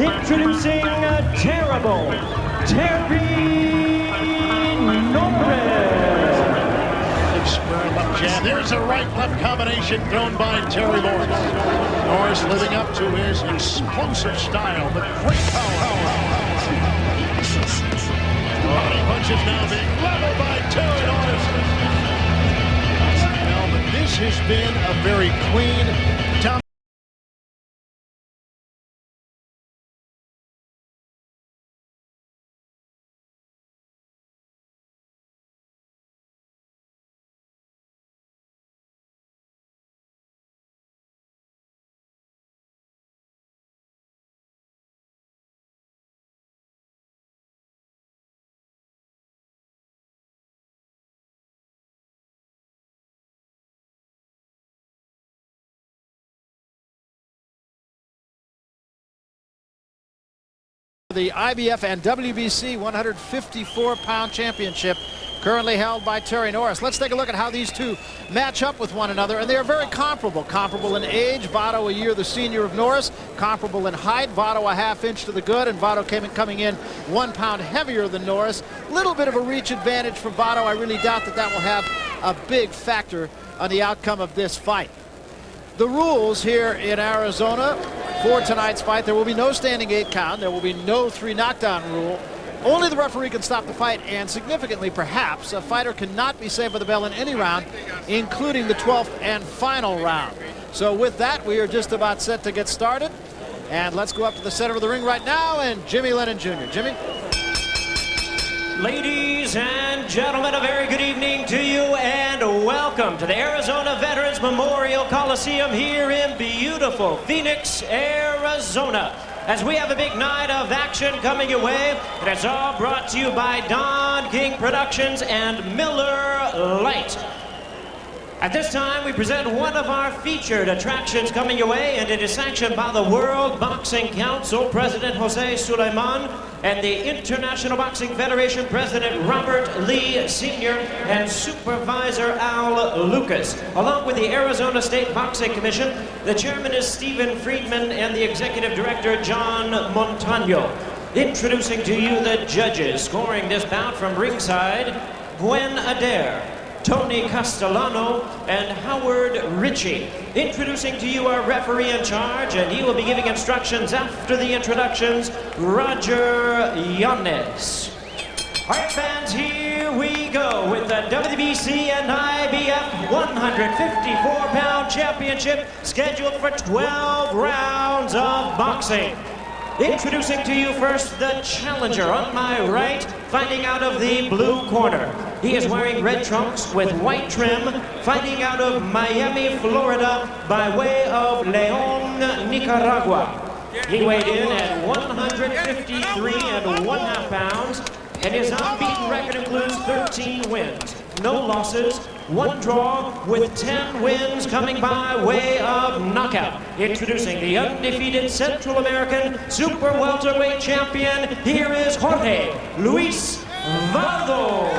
Introducing Terrible Terry Norris. And there's a right-left combination thrown by Terry Norris. Norris living up to his explosive style, but great power. Body punches now being leveled by Terry Norris. But this has been a very clean, down. The IBF and WBC 154-pound championship currently held by Terry Norris. Let's take a look at how these two match up with one another, and they are very comparable. Comparable in age, Vado a year the senior of Norris. Comparable in height, Vado a half-inch to the good, and Vado coming in 1 pound heavier than Norris. Little bit of a reach advantage for Vado. I really doubt that that will have a big factor on the outcome of this fight. The rules here in Arizona for tonight's fight: there will be no standing 8 count. There will be no 3 knockdown rule. Only the referee can stop the fight, and significantly, perhaps, a fighter cannot be saved by the bell in any round, including the 12th and final round. So with that, we are just about set to get started. And let's go up to the center of the ring right now, and Jimmy Lennon Jr. Jimmy? Ladies and gentlemen, a very good evening to you, and welcome to the Arizona Veterans Memorial Coliseum here in beautiful Phoenix, Arizona, as we have a big night of action coming your way. And it's all brought to you by Don King Productions and Miller Lite. At this time, we present one of our featured attractions coming your way, and it is sanctioned by the World Boxing Council President Jose Sulaiman and the International Boxing Federation President Robert Lee Sr. and Supervisor Al Lucas. Along with the Arizona State Boxing Commission, the chairman is Stephen Friedman and the executive director John Montano. Introducing to you the judges scoring this bout from ringside: Gwen Adair, Tony Castellano, and Howard Ritchie. Introducing to you our referee in charge, and he will be giving instructions after the introductions, Roger Yanez. All right, fans, here we go with the WBC and IBF 154-pound championship, scheduled for 12 rounds of boxing. Introducing to you first the challenger on my right, fighting out of the blue corner. He is wearing red trunks with white trim, fighting out of Miami, Florida, by way of Leon, Nicaragua. He weighed in at 153½ pounds, and his unbeaten record includes 13 wins, no losses, 1 draw, with 10 wins coming by way of knockout. Introducing the undefeated Central American super welterweight champion, here is Jorge Luis Vado.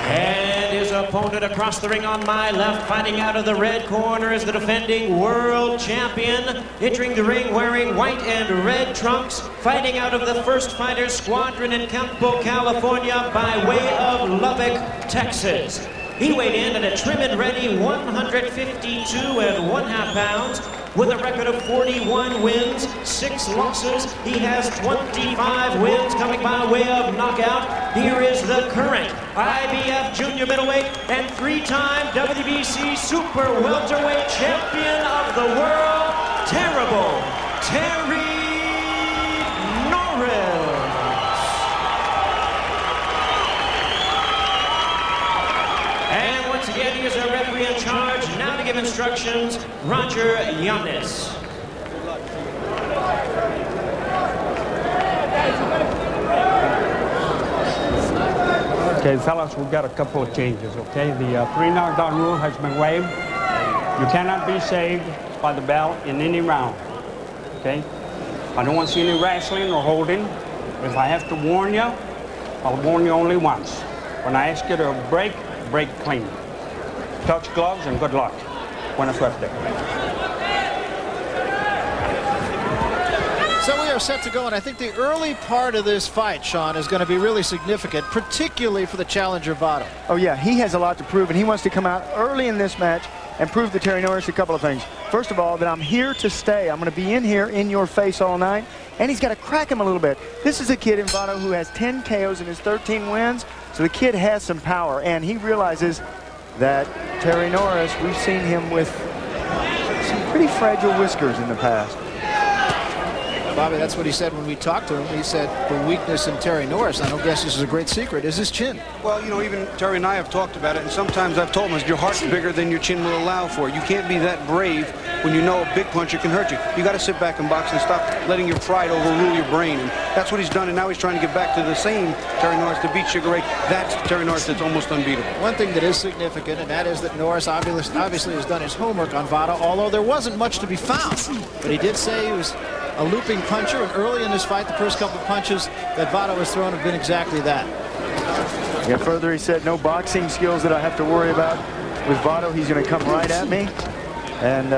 And his opponent across the ring on my left, fighting out of the red corner, is the defending world champion. Entering the ring wearing white and red trunks, fighting out of the First Fighters Squadron in Campo, California, by way of Lubbock, Texas. He weighed in at a trim and ready 152½ pounds, with a record of 41 wins, 6 losses. He has 25 wins coming by way of knockout. Here is the current IBF junior middleweight and 3-time WBC super welterweight champion of the world, Terrible Terry Norris. And once again, he is our referee in charge. Now to give instructions, Roger Yanez. Okay, fellas, we've got a couple of changes, okay? The 3 knockdown rule has been waived. You cannot be saved by the bell in any round, okay? I don't want to see any wrestling or holding. If I have to warn you, I'll warn you only once. When I ask you to break, break clean. Touch gloves and good luck. Buena suerte. So we are set to go, and I think the early part of this fight, Sean, is going to be really significant, particularly for the challenger Vado. Oh yeah, he has a lot to prove, and he wants to come out early in this match and prove to Terry Norris a couple of things. First of all, that I'm here to stay. I'm going to be in here in your face all night, and he's got to crack him a little bit. This is a kid in Vado who has 10 KOs in his 13 wins, so the kid has some power, and he realizes that Terry Norris, we've seen him with some pretty fragile whiskers in the past. Bobby, that's what he said when we talked to him. He said the weakness in Terry Norris, I don't guess this is a great secret, is his chin. Well, you know, even Terry and I have talked about it, and sometimes I've told him your heart's bigger than your chin will allow for. You can't be that brave when you know a big puncher can hurt you. You got to sit back and box and stop letting your pride overrule your brain. And that's what he's done, and now he's trying to get back to the same Terry Norris to beat Sugar Ray. That's Terry Norris that's almost unbeatable. One thing that is significant, and that is that Norris obviously has done his homework on Vado, although there wasn't much to be found. But he did say he was a looping puncher, and early in this fight, the first couple of punches that Vado has thrown have been exactly that. Yeah, further he said no boxing skills that I have to worry about. With Vado, he's going to come right at me. And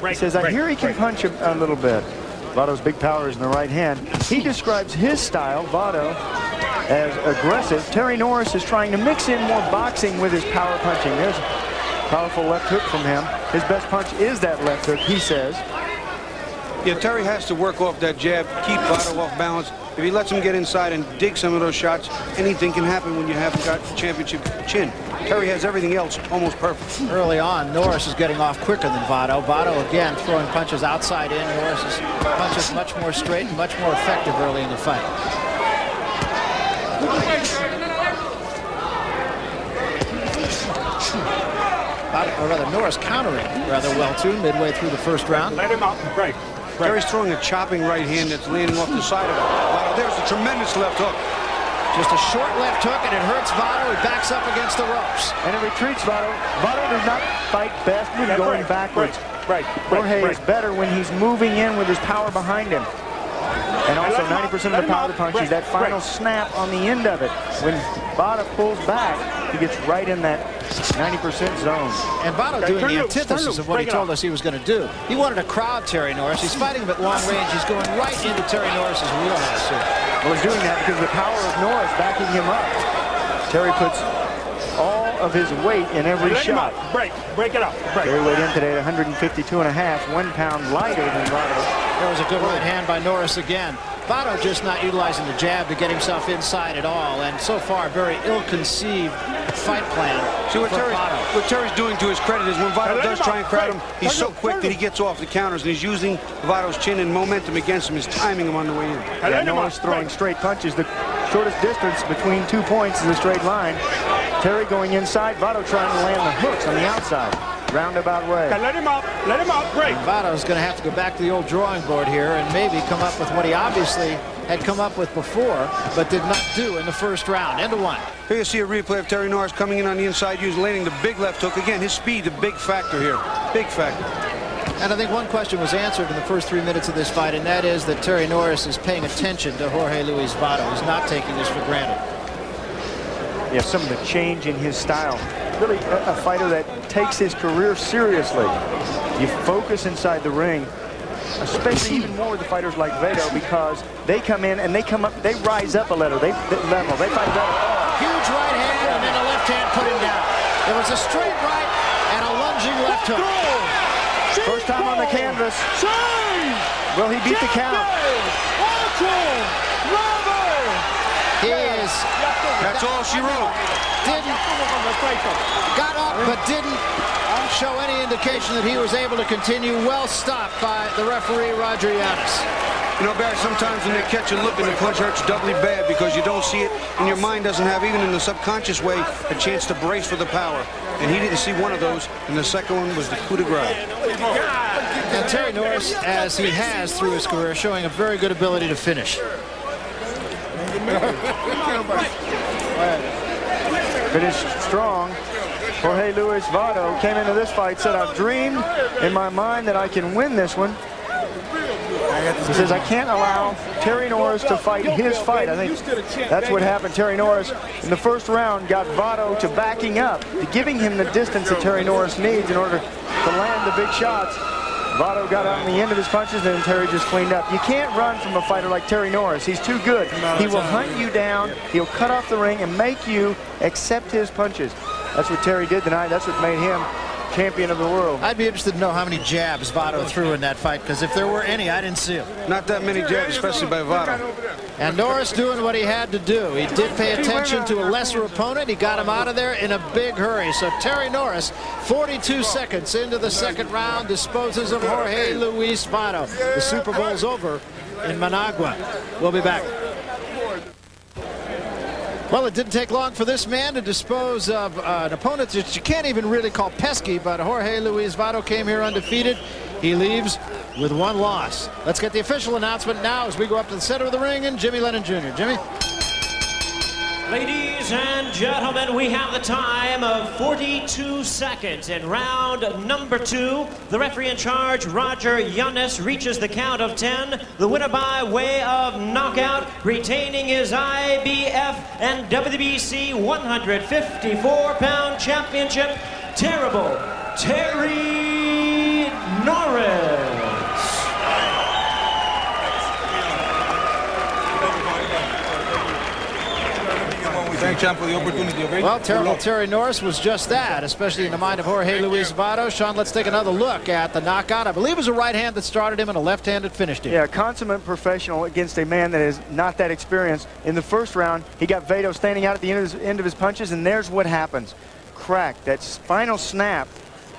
he says, I hear he can punch a little bit. Vado's big power is in the right hand. He describes his style, Vado, as aggressive. Terry Norris is trying to mix in more boxing with his power punching. There's a powerful left hook from him. His best punch is that left hook, he says. Yeah, Terry has to work off that jab, keep Vado off balance. If he lets him get inside and dig some of those shots, anything can happen when you haven't got championship chin. Terry has everything else almost perfect. Early on, Norris is getting off quicker than Vado. Vado, again, throwing punches outside in. Norris's punches much more straight and much more effective early in the fight. Or rather, Norris countering rather well, too, midway through the first round. Let him out and break. Terry's throwing a chopping right hand that's landing off the side of it. Wow, there's a tremendous left hook. Just a short left hook, and it hurts Vado. He backs up against the ropes. And it retreats Vado. Vado does not fight best when going backwards. Jorge is better when he's moving in with his power behind him. And also 90% of the power punches, that final snap on the end of it. When Vado pulls back, he gets right in that 90% zone. And Vado doing the antithesis of what he told us he was going to do. He wanted to crowd Terry Norris. He's fighting him at long range. He's going right into Terry Norris's wheelhouse here. Well, he's doing that because of the power of Norris backing him up. Terry puts all of his weight in every shot. Break it up. Terry weighed in today at 152.5, 1 pound lighter than Vado. There was a good right hand by Norris again. Vado just not utilizing the jab to get himself inside at all, and so far, very ill-conceived fight plan. See, what Terry's doing to his credit is when Vado does try and crowd him, he's so quick that he gets off the counters, and he's using Vado's chin and momentum against him. He's timing him on the way in. Yeah, Norris throwing straight punches. The shortest distance between 2 points is a straight line. Terry going inside, Vado trying to land the hooks on the outside. Roundabout way. Let him up, break. Vado's going to have to go back to the old drawing board here and maybe come up with what he obviously had come up with before, but did not do in the first round. End of one. Here you see a replay of Terry Norris coming in on the inside, landing the big left hook. Again, his speed, the big factor here. Big factor. And I think one question was answered in the first 3 minutes of this fight, and that is that Terry Norris is paying attention to Jorge Luis Vado. He's not taking this for granted. Yeah, some of the change in his style. Really a fighter that takes his career seriously. You focus inside the ring, especially even more with the fighters like Vado, because they come in and they rise up a level. They fight better. Huge right hand and then a left hand put him down. There was a straight right and a lunging left hook. First time on the canvas. Will he beat the count? He is. That's all she wrote. Got up but didn't show any indication that he was able to continue. Well stopped by the referee, Roger Yanis. You know, Barry, sometimes when they catch you looking, the punch hurts doubly bad because you don't see it and your mind doesn't have, even in the subconscious way, a chance to brace for the power. And he didn't see one of those, and the second one was the coup de grace. And Terry Norris, as he has through his career, showing a very good ability to finish. Finished strong. Jorge Luis Vado came into this fight, said, I've dreamed in my mind that I can win this one. He says, I can't allow Terry Norris to fight his fight. I think that's what happened. Terry Norris, in the first round, got Vado to backing up, to giving him the distance that Terry Norris needs in order to land the big shots. Vado got on the end of his punches, and then Terry just cleaned up. You can't run from a fighter like Terry Norris. He's too good. He will hunt you down. He'll cut off the ring and make you accept his punches. That's what Terry did tonight. That's what made him champion of the world. I'd be interested to know how many jabs Vado threw in that fight, because if there were any, I didn't see them. Not that many jabs, especially by Vado. And Norris doing what he had to do. He did pay attention to a lesser opponent. He got him out of there in a big hurry. So Terry Norris, 42 seconds into the second round, disposes of Jorge Luis Vado. The Super Bowl's over in Managua. We'll be back. Well, it didn't take long for this man to dispose of an opponent that you can't even really call pesky, but Jorge Luis Vado came here undefeated. He leaves with one loss. Let's get the official announcement now as we go up to the center of the ring and Jimmy Lennon Jr. Jimmy? Ladies and gentlemen, we have the time of 42 seconds in round number 2. The referee in charge, Roger Yannis, reaches the count of 10. The winner by way of knockout, retaining his IBF and WBC 154-pound championship, Terrible Terry Norris. Thank John for the opportunity. Okay? Well, Terrible Terry Norris was just that, especially in the mind of Jorge Luis Vado. Sean, let's take another look at the knockout. I believe it was a right hand that started him and a left hand that finished him. Yeah, consummate professional against a man that is not that experienced. In the first round, he got Vado standing out at the end of his punches, and there's what happens. Crack. That final snap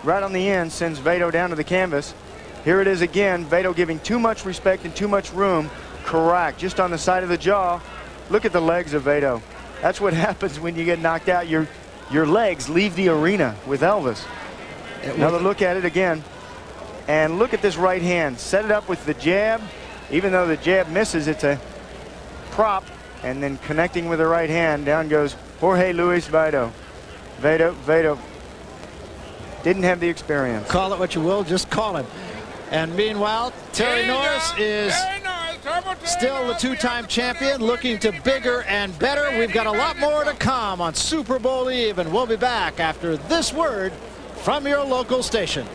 right on the end sends Vado down to the canvas. Here it is again. Vado giving too much respect and too much room. Crack. Just on the side of the jaw. Look at the legs of Vado. That's what happens when you get knocked out. Your legs leave the arena with Elvis. Another look at it again. And look at this right hand. Set it up with the jab. Even though the jab misses, it's a prop. And then connecting with the right hand, down goes Jorge Luis Vado. Vado didn't have the experience. Call it what you will, just call him. And meanwhile, Terry Norris is still the two-time champion, looking to bigger and better. We've got a lot more to come on Super Bowl Eve, and we'll be back after this word from your local station.